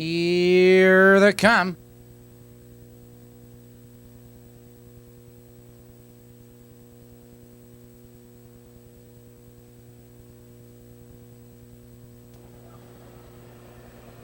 Here they come.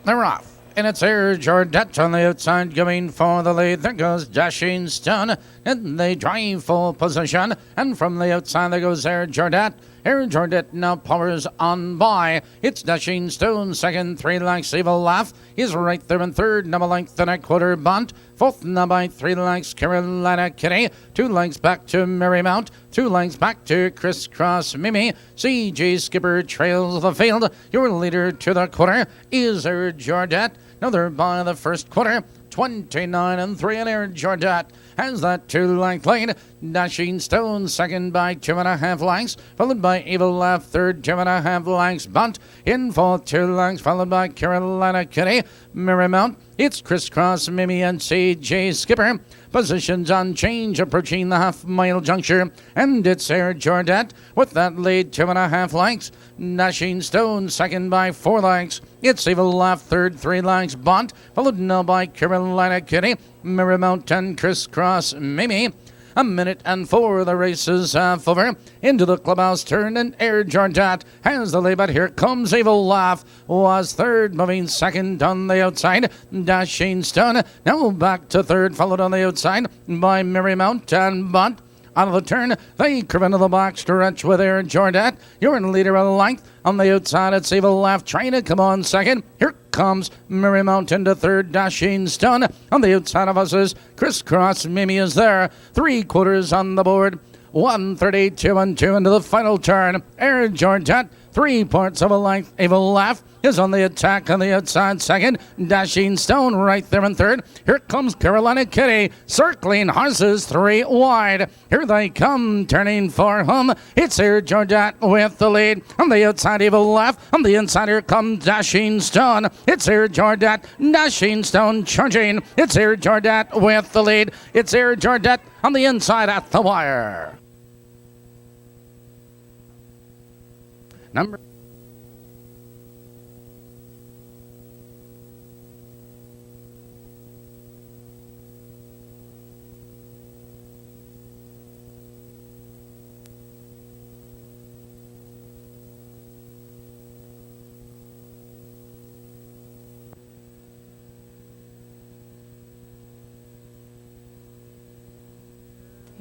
They're off. And it's Air Jordette on the outside going for the lead. There goes Dashing Stone. And they drive full position. And from the outside there goes Air Jordette. Air Jordette now powers on by. It's Dashing Stone second, 3 lengths. Evil Laugh is right there in third. Number length and a quarter bunt. Fourth now by 3 lengths. Carolina Kitty. 2 lengths back to Marymount. 2 lengths back to Crisscross Mimi. CJ Skipper trails the field. Your leader to the quarter is Air Jordette. Now they're by the first quarter. 29 and 3, and Air Jordette has that 2-length lead. Dashing Stone second by 2.5 lengths, followed by Evil Laugh third, 2.5 lengths. Bunt in fourth, 2 lengths, followed by Carolina Kitty. Marymount, it's Crisscross Mimi and CJ Skipper. Positions on change, approaching the half-mile juncture, and it's Air Jordette with that lead, 2.5 lengths. Dashing Stone second by 4 lengths. It's Evil Laugh third, 3 lengths. Bunt, followed now by Carolina Kitty, Marymount and Crisscross Mimi. 1:04, the race is half over. Into the clubhouse turn, and Air Jordette has the lead, but here comes Evil Laugh, was third, moving second on the outside. Dashing Stone now back to third, followed on the outside by Marymount and Bunt. Out of the turn, they curve into the box stretch with Air Jordette. You're in leader a length. On the outside, it's Evil Laugh trying to come on second. Here comes Marymount into third. Dashing Stone. On the outside of us is Crisscross Mimi is there. 3/4 on the board. 1:32 and 2 into the final turn. Air Jordette, 3 parts of a length. Evil Laugh is on the attack on the outside second. Dashing Stone right there in third. Here comes Carolina Kitty, circling horses 3 wide. Here they come, turning for home. It's Air Jordette with the lead. On the outside, Evil Laugh. On the inside, here comes Dashing Stone. It's Air Jordette, Dashing Stone charging. It's Air Jordette with the lead. It's Air Jordette on the inside at the wire. Number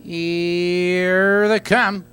here they come.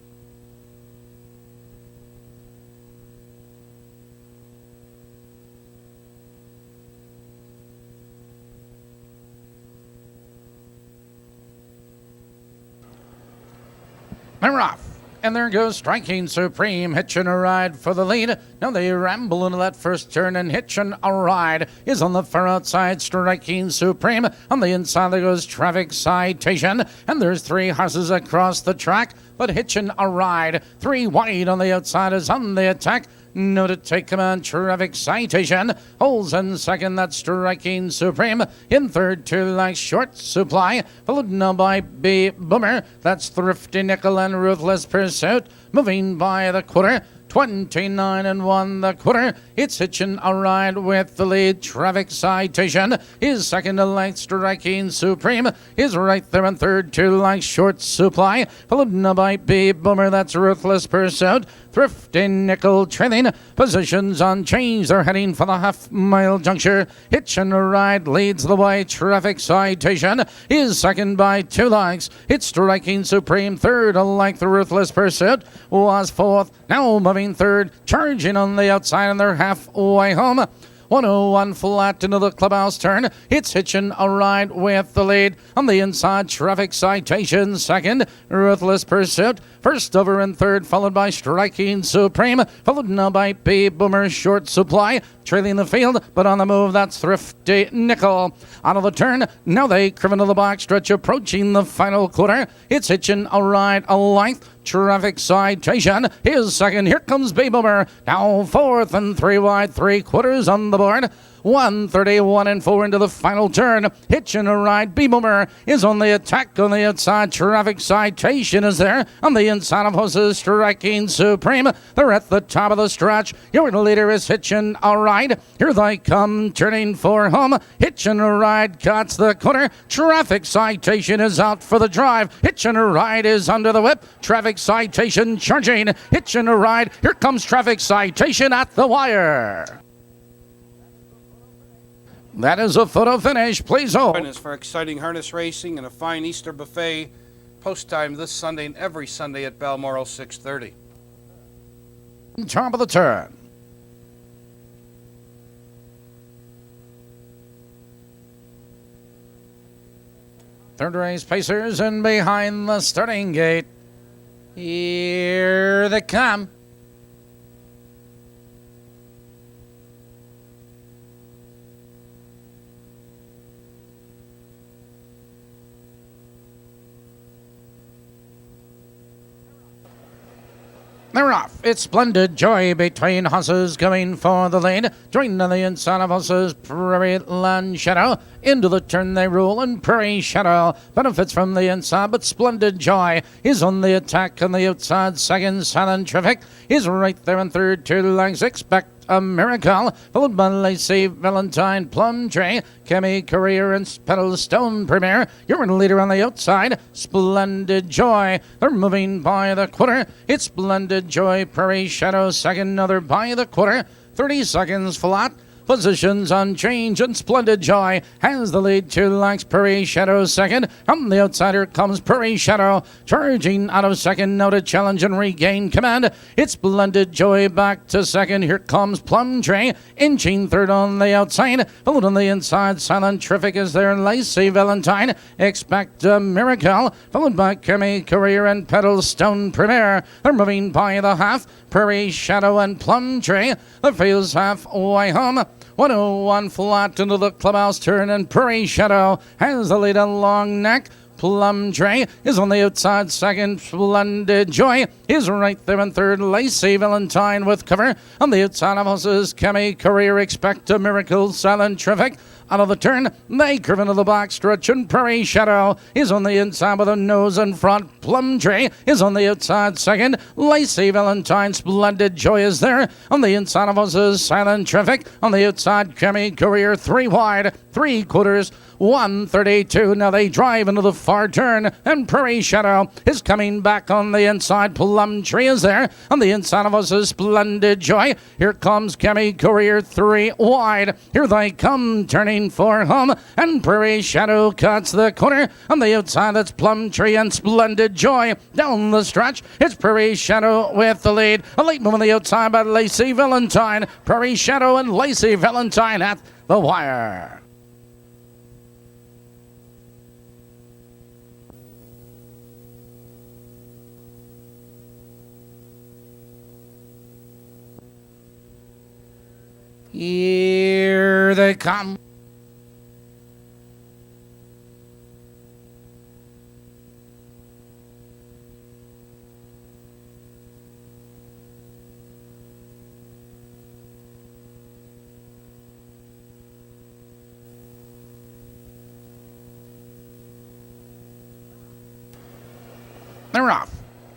They're off. And there goes Striking Supreme, hitching a ride for the lead. Now they ramble into that first turn, and hitching a ride is on the far outside. Striking Supreme. On the inside there goes Traffic Citation. And there's 3 horses across the track, but hitching a ride. 3 wide on the outside is on the attack. No to take command, Traffic Citation. Holds in second, that's Striking Supreme. In third, 2 lengths short supply. Followed now by B Boomer. That's Thrifty Nickel and Ruthless Pursuit. Moving by the quarter. 29 and 1 the quarter. It's hitching a ride with the lead. Traffic Citation is second to length. Striking Supreme is right there in third. 2 lengths short supply. Followed now by B Boomer. That's Ruthless Pursuit. Thrifty Nickel trailing. Positions on change. They're heading for the half-mile juncture. Hitching a ride leads the way. Traffic Citation is second by 2 lengths. It's Striking Supreme third. A length. Ruthless Pursuit was fourth. Now moving third, charging on the outside, and they're halfway home. 101 flat into the clubhouse turn. It's hitching a ride with the lead. On the inside, Traffic Citation second. Ruthless Pursuit first over and third, followed by Striking Supreme, followed now by B Boomer short supply. Trailing the field, but on the move, that's Thrifty Nickel. Out of the turn, now they curve into the box stretch, approaching the final quarter. It's hitching a ride a length. Traffic Citation is second. Here comes B Boomer. Now fourth and 3 wide, 3/4 on the board. 131 and 4 into the final turn. Hitchin' a Ride, B-Boomer is on the attack on the outside. Traffic Citation is there on the inside of horses. Striking Supreme. They're at the top of the stretch. Your leader is Hitchin' a Ride. Here they come, turning for home. Hitchin' a Ride cuts the corner. Traffic Citation is out for the drive. Hitchin' a Ride is under the whip. Traffic Citation charging. Hitchin' a Ride. Here comes Traffic Citation at the wire. That is a photo finish. Please hold. Is for exciting harness racing and a fine Easter buffet. Post time this Sunday and every Sunday at Balmoral, 6:30. Top of the turn. Third race Pacers and behind the starting gate. Here they come. They're off. It's Splendid Joy between horses going for the lead. Joined on the inside of horses, Prairie Land Shadow. Into the turn they roll, and Prairie Shadow benefits from the inside, but Splendid Joy is on the attack on the outside. Second, Silent Traffic is right there in third. 2 lengths. Expect a Miracle, followed by Lacey Valentine, Plum Tree, Kemi Career, and Petalstone Premier. You're in the leader on the outside. Splendid Joy. They're moving by the quarter. It's Splendid Joy, Prairie Shadow second, another by the quarter. 30 seconds flat. Positions unchanged, and Splendid Joy has the lead. 2 lengths. Prairie Shadow second. On the outsider comes Prairie Shadow, charging out of second now to challenge and regain command. It's Splendid Joy back to second. Here comes Plum Tree, inching third on the outside. Followed on the inside, Silent Traffic is there. Lacey Valentine, Expect a Miracle, followed by Kemi Career and Petalstone Premier. They're moving by the half. Prairie Shadow and Plum Tree. The field's halfway home. 101 flat into the clubhouse turn, and Prairie Shadow has the lead on Long Neck. Plum Tree is on the outside second. Splendid Joy is right there in third. Lacey Valentine with cover. On the outside of horses, Kemi Career, Expect a Miracle, Silent Traffic. Out of the turn, they curve into the box stretch, and Prairie Shadow is on the inside with a nose in front. Plum Tree is on the outside second. Lacey Valentine, Splendid Joy is there. On the inside of horses, Silent Traffic. On the outside, Kemi Career, 3 wide, 3/4. 132. Now they drive into the far turn, and Prairie Shadow is coming back on the inside. Plum Tree is there. On the inside of us is Splendid Joy. Here comes Kemi Career, 3 wide. Here they come, turning for home, and Prairie Shadow cuts the corner. On the outside, it's Plum Tree and Splendid Joy. Down the stretch, it's Prairie Shadow with the lead. A late move on the outside by Lacey Valentine. Prairie Shadow and Lacey Valentine at the wire. Here they come. They're off.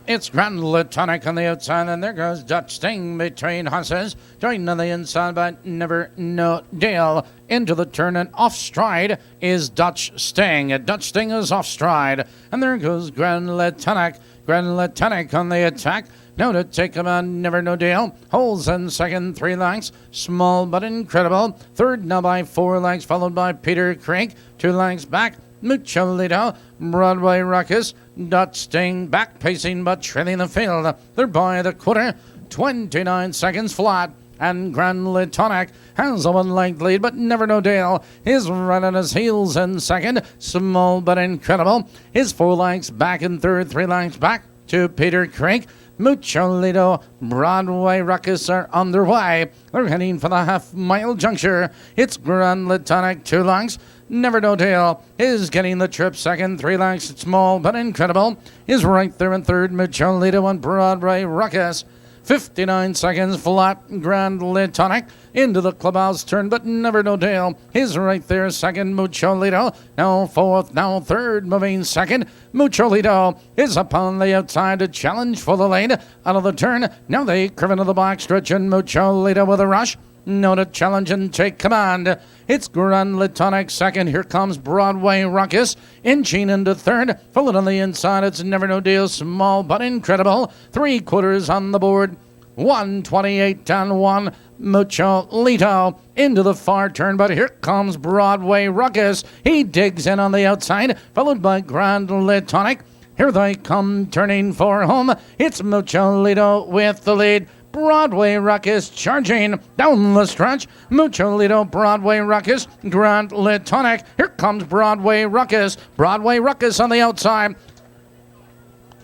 It's Grand Latonic on the outside, and there goes Dutch Sting between horses. Joined on the inside by Never No Deal. Into the turn and off stride is Dutch Sting. Dutch Sting is off stride. And there goes Grand Latonic. Grand Latonic on the attack. Now to take him on Never No Deal. Holds in second, 3 lengths. Small but incredible. Third now by 4 lengths, followed by Peter Craig. 2 lengths back. Mucholito, Broadway Ruckus, Dutch Sting back pacing but trailing the field. They're by the quarter, 29 seconds flat, and Grand Latonic has a 1-length lead, but Never No Deal is right on his heels in second. Small but incredible is 4 lengths back in third, 3 lengths back to Peter Craig. Mucholito, Broadway Ruckus are underway. They're heading for the half-mile juncture. It's Grand Latonic, 2 lengths. Never No Deal is getting the trip second. 3 lengths, small but incredible, is right there in third. Mucholito and Broadway Ruckus. 59 seconds flat. Grand Tonic into the clubhouse turn, but never no Dale. He's right there. Second, Mucholito. Now fourth, now third, moving second. Mucholito is upon the outside to challenge for the lead. Out of the turn, now they curve into the box stretch, and Mucholito with a rush. No to challenge and take command. It's Grand Tonic second. Here comes Broadway Ruckus. Inching into third. Followed on the inside. It's Never No Deal. Small but incredible. 3/4 on the board. 128 and 1. Mucholito into the far turn, but here comes Broadway Ruckus. He digs in on the outside. Followed by Grand Tonic. Here they come turning for home. It's Mucholito with the lead. Broadway Ruckus charging down the stretch. Mucholito, Broadway Ruckus, Grand Tonic. Here comes Broadway Ruckus. Broadway Ruckus on the outside.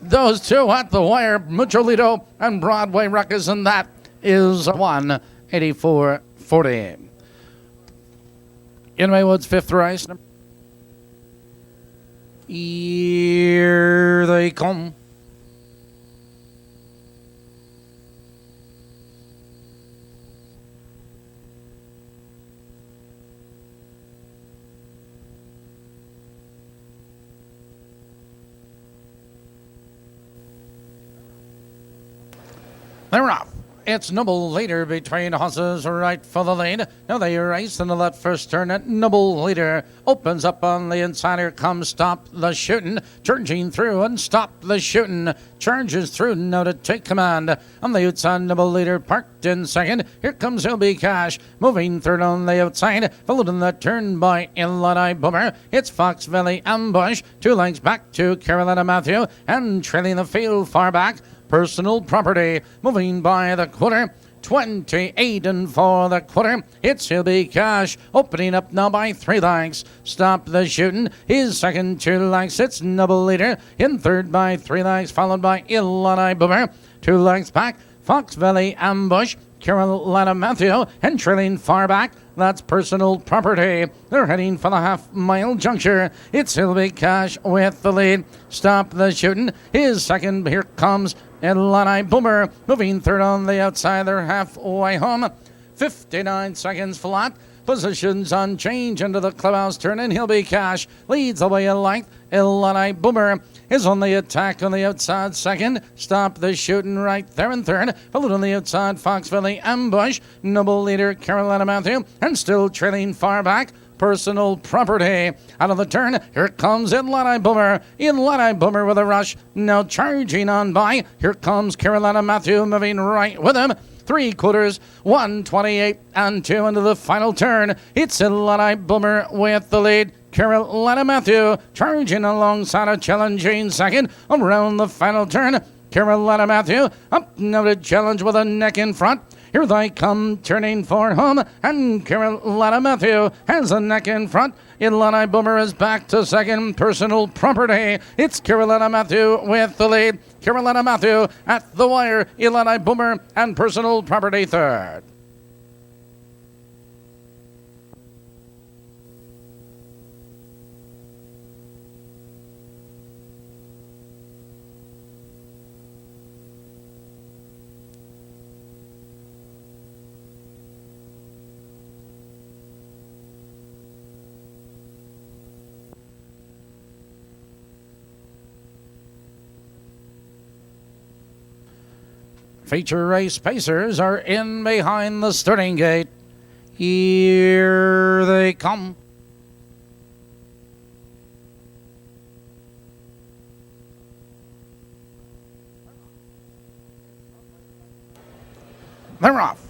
Those two at the wire, Mucholito and Broadway Ruckus, and that is 1:84:40. In Maywood's fifth race. Here they come. They're off. It's Noble Leader between horses right for the lead. Now they race into that first turn. At Noble Leader opens up on the inside. Here comes Stop the Shootin'. Charging through and Stop the Shootin'. Charges through now to take command. On the outside, Noble Leader parked in second. Here comes He'll Be Cash. Moving third on the outside. Followed in that turn by Illini Boomer. It's Fox Valley Ambush. 2 lengths back to Carolina Matthew. And trailing the field far back. Personal Property moving by the quarter. 28 and 4 the quarter. It's He'll Be Cash opening up now by 3 lengths. Stop the Shootin' is second, 2 lengths. It's Noble Leader in third by 3 lengths, followed by Illini Boomer. 2 lengths back. Fox Valley Ambush, Carolina Matthew, and trailing far back. That's Personal Property. They're heading for the half-mile juncture. It's He'll Be Cash with the lead. Stop the Shootin' is second. Here comes Illini Boomer moving third on the outside. They're halfway home. 59 seconds flat. Positions on change into the clubhouse turn, and He'll Be Cash leads away a length. Illini Boomer is on the attack on the outside second. Stop the Shootin' right there in third. Followed on the outside, Fox Valley Ambush. Noble Leader, Carolina Matthew, and still trailing far back. Personal Property. Out of the turn, here comes Illini Boomer. Illini Boomer with a rush. Now charging on by. Here comes Carolina Matthew moving right with him. 3/4, 128 and 2 into the final turn. It's Illini Boomer with the lead. Carolina Matthew charging alongside a challenging second around the final turn. Carolina Matthew up now to challenge with a neck in front. Here they come, turning for home, and Carolina Matthew has a neck in front. Illini Boomer is back to second. Personal Property. It's Carolina Matthew with the lead. Carolina Matthew at the wire. Illini Boomer and Personal Property third. Feature race pacers are in behind the starting gate. Here they come. They're off.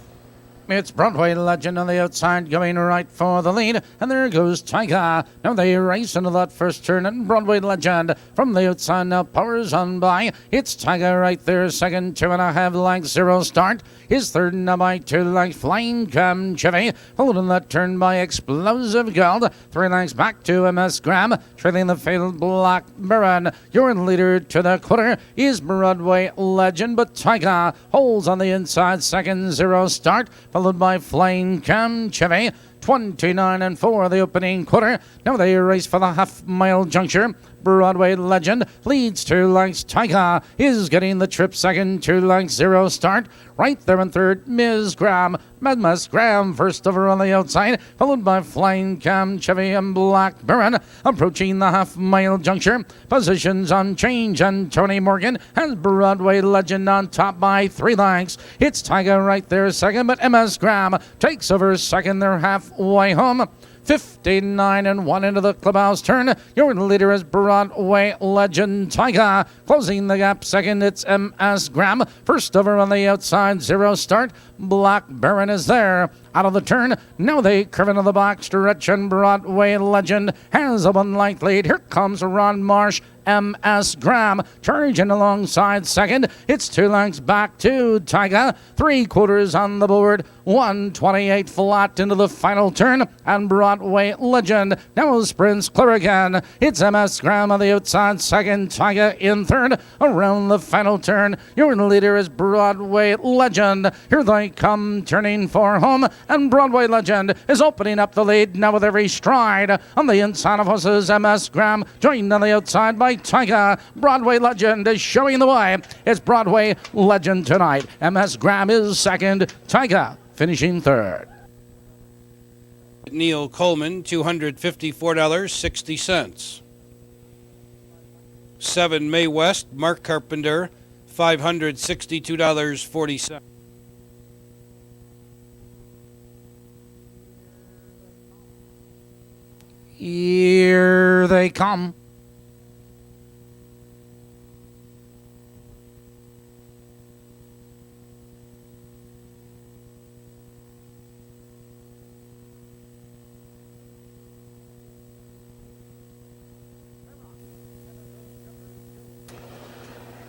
It's Broadway Legend on the outside going right for the lead. And there goes Tiger. Now they race into that first turn. And Broadway Legend from the outside now powers on by. It's Tiger right there. Second, 2.5 lengths, 0 start. His third now by 2 lengths. Flying Cam Chevy. Followed in that turn by Explosive Gold. 3 lengths back to MS Graham. Trailing the field Black Baron. Your leader to the quarter is Broadway Legend. But Tiger holds on the inside. Second, 0 start. Followed by Flying Cam Chevy. 29 and 4 the opening quarter. Now they race for the half-mile juncture. Broadway Legend leads 2 lengths. Tyga is getting the trip second, 2 lengths, 0 start. Right there in third, Ms. Graham. Miss Graham first over on the outside, followed by Flying Cam, Chevy, and Black Baron. Approaching the half-mile juncture, positions on change, and Tony Morgan has Broadway Legend on top by 3 lengths. It's Tiger right there second, but Ms. Graham takes over second. They're halfway home. 59 and 1 into the clubhouse turn. Your leader is Broadway Legend Tiger. Closing the gap second, it's M.S. Graham. First over on the outside, 0 start. Black Baron is there. Out of the turn, now they curve into the box stretch, and Broadway Legend has a 1 length lead. Here comes Ron Marsh. M.S. Graham charging alongside second. It's 2 lengths back to Tiger. 3/4 on the board. 128 flat into the final turn. And Broadway Legend now sprints clear again. It's M.S. Graham on the outside second. Tiger in third. Around the final turn, your leader is Broadway Legend. Here they come turning for home. And Broadway Legend is opening up the lead now with every stride. On the inside of horses, M.S. Graham joined on the outside by Tiger. Broadway Legend is showing the way. It's Broadway Legend tonight. M.S. Graham is second. Tiger finishing third. Neil Coleman, $254.60. 7 May West, Mark Carpenter, $562.40. Here they come.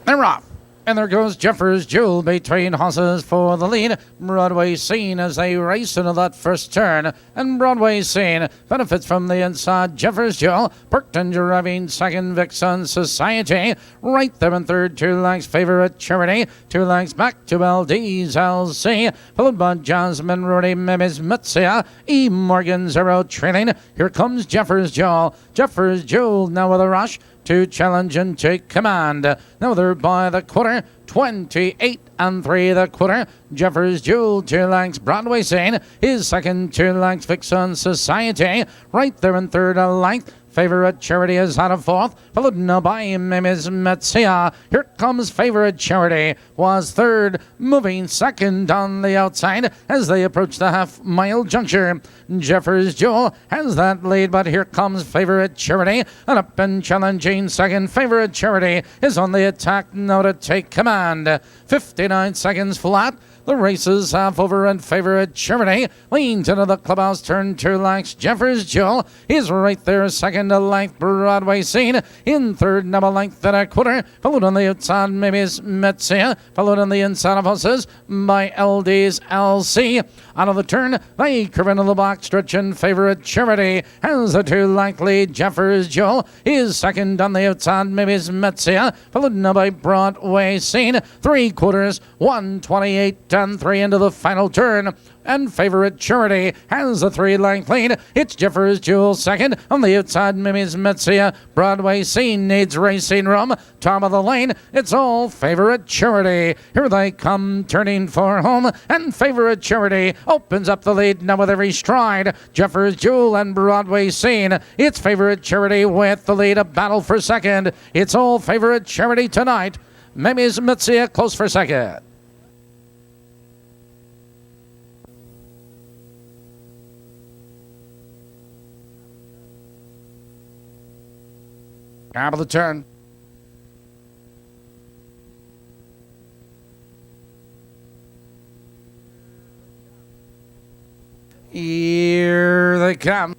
They're off. And there goes Jeffers Jewel between horses for the lead. Broadway Scene as they race into that first turn. And Broadway Scene benefits from the inside. Jeffers Jewel, Perkton driving second. Vixen Society right there in third. 2 lengths Favorite Charity. 2 lengths back to LD's LC. Followed by Jasmine Rooney, Mimis Mitsia. E. Morgan Zero trailing. Here comes Jeffers Jewel. Jeffers Jewel now with a rush to challenge and take command. Now they're by the quarter. 28 and 3 the quarter. Jeffers Jewel 2 lengths. Broadway Scene is second. 2 lengths Vixen Society right there in third a length. Favorite Charity is out of fourth, followed now by Mimis Metsia. Here comes Favorite Charity, was third, moving second on the outside as they approach the half-mile juncture. Jeffers Jewel has that lead, but here comes Favorite Charity, and up and challenging second. Favorite Charity is on the attack now to take command. 59 seconds flat. The race is half over, and Favorite Charity leans into the clubhouse turn 2 lengths. Jeffers Jewel is right there second. A length Broadway Scene in third, now a length and a quarter. Followed on the outside, Mimis Metsia. Followed on the inside of horses by LD's LC. Out of the turn, they curve into the box stretch, and Favorite Charity has a 2 length lead. Jeffers Jewel is second on the outside, Mimis Metsia. Followed now by Broadway Scene. 3/4, 128 and 3 into the final turn. And Favorite Charity has a 3 length lead. It's Jeffers Jewel second. On the outside, Mimis Metsia. Broadway Scene needs racing room. Top of the lane, it's all Favorite Charity. Here they come, turning for home. And Favorite Charity opens up the lead now with every stride. Jeffers Jewel and Broadway Scene. It's Favorite Charity with the lead. A battle for second. It's all Favorite Charity tonight. Mimis Metsia close for second. Top of the turn. Here they come.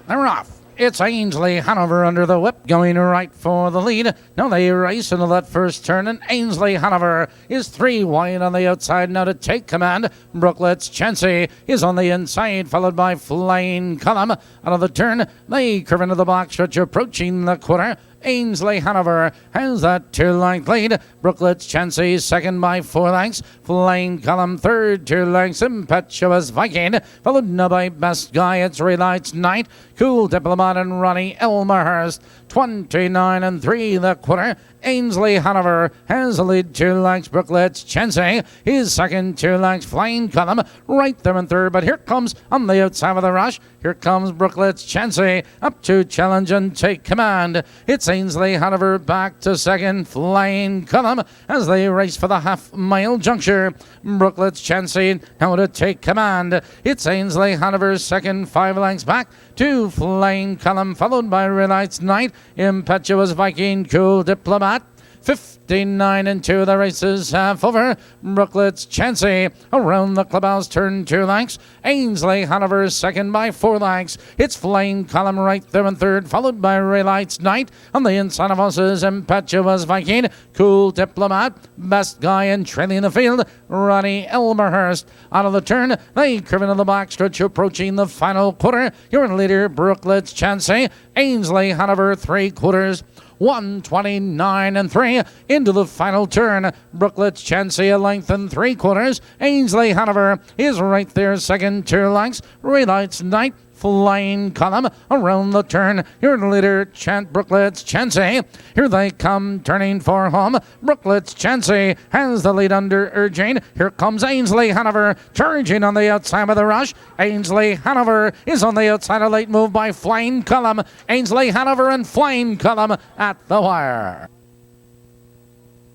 They're off. It's Ainsley Hanover under the whip, going right for the lead. Now they race into that first turn, and Ainsley Hanover is 3 wide on the outside now to take command. Brooklet's Chansey is on the inside, followed by Flying Column. Out of the turn, they curve into the box stretch, approaching the quarter. Ainsley Hanover has that 2-length lead. Brooklet's Chansey second by 4 lengths. Flying Column third, 2 lengths. Impetuous Viking followed now by Best Guy. It's Relights Night. Cool Diplomat and Ronnie Elmerhurst. 29 and 3 the quarter. Ainsley Hanover has the lead 2 lengths. Brooklet's Chansey is second, 2 lengths. Flying Column right there in third, but here comes on the outside of the rush. Here comes Brooklet's Chansey up to challenge and take command. It's Ainsley Hanover back to second. Flying Column as they race for the half-mile juncture. Brooklet's Chansey now to take command. It's Ainsley Hanover second, 5 lengths back to Flying Column, followed by Relights Night, Impetuous Viking, Cool Diplomat. 59 and 2, the race is half over. Brooklet's Chansey around the clubhouse turn 2 lengths. Ainsley Hanover second by 4 lengths. It's Flying Column right there in third, followed by Relights Night. On the inside of us is Impetuous Viking, Cool Diplomat, Best Guy, and trailing the field, Ronnie Elmerhurst. Out of the turn, they curve into the backstretch, approaching the final quarter. Your leader, Brooklet's Chansey. Ainsley Hanover 3/4. 129 and 3 into the final turn. Brooklet's Chansey a length and 3/4. Ainsley Hanover is right there second, 2 lengths. Relights Night, Flying Column around the turn. Your leader, Brooklet's Chansey. Here they come, turning for home. Brooklet's Chansey has the lead under urging. Here comes Ainsley Hanover, charging on the outside of the rush. Ainsley Hanover is on the outside, a late move by Flying Column. Ainsley Hanover and Flying Column at the wire.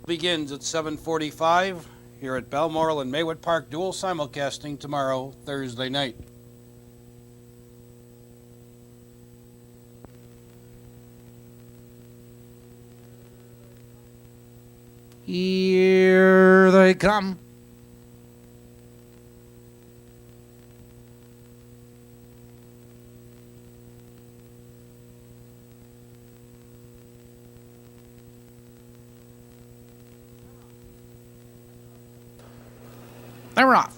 Begins at 7:45 here at Balmoral and Maywood Park. Dual simulcasting tomorrow, Thursday night. Here they come. They're off.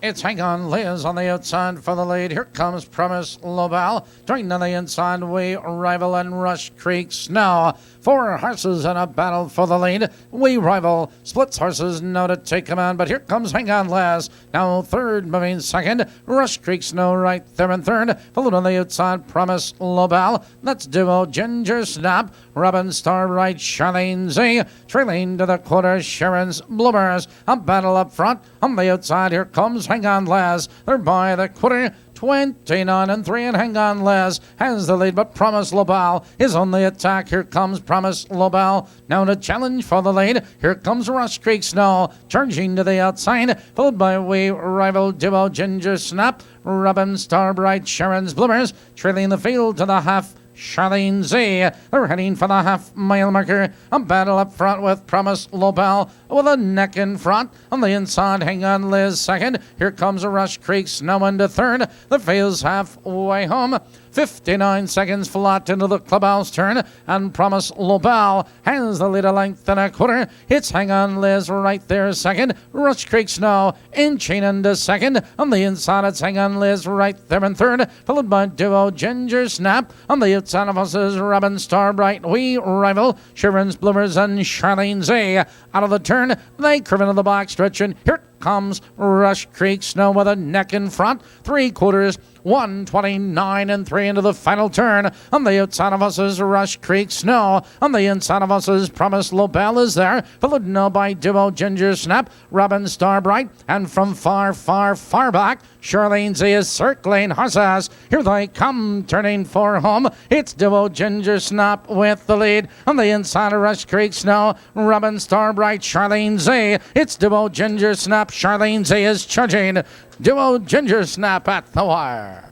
It's Hang On Liz on the outside for the lead. Here comes Promise Lobel. Joined on the inside, We Rival and Rush Creek Snow. 4 horses in a battle for the lead. We Rival splits horses now to take command, but here comes Hang On Liz. Now third, moving second. Rush Creek Snow right there in third. Followed on the outside, Promise Lobel. That's duo Ginger Snap. Robin Star right, Charlene Z. Trailing to the quarter, Sharon's Bloomers. A battle up front. On the outside, here comes Hang On Les. They're by the quarter. 29 and 3, and Hang On Les has the lead, but Promise Lobel is on the attack. Here comes Promise Lobel now to challenge for the lead. Here comes Rush Creek Snow charging to the outside, followed by We Rival duo Ginger Snap, Robin Starbright, Sharon's Bloomers, trailing the field to the half. Charlene Z. They're heading for the half-mile marker. A battle up front with Promise Lobel with a neck in front. On the inside, Hang On Liz second. Here comes a Rush Creek Snow into third. The field's halfway home. 59 seconds flat into the clubhouse turn, and Promise Lobel has the lead a length and a quarter. It's Hang On Liz right there second. Rush Creek Snow inching into second. On the inside, it's Hang On Liz right there in third, followed by duo Ginger Snap. On the outside of us is Robin Starbright, We Rival, Sharon's Bloomers, and Charlene Z. Out of the turn, they curve into the box stretch, and here comes Rush Creek Snow with a neck in front. 3/4, 129 and 3 into the final turn. On the outside of us is Rush Creek Snow. On the inside of us is Promise Lobel is there, followed now by duo Ginger Snap, Robin Starbright, and from far, far, far back, Charlene Z is circling horses. Here they come, turning for home. It's duo Ginger Snap with the lead. On the inside of Rush Creek Snow, Robin Starbright, Charlene Z. It's duo Ginger Snap, Charlene Z is charging. Duo Ginger Snap at the wire.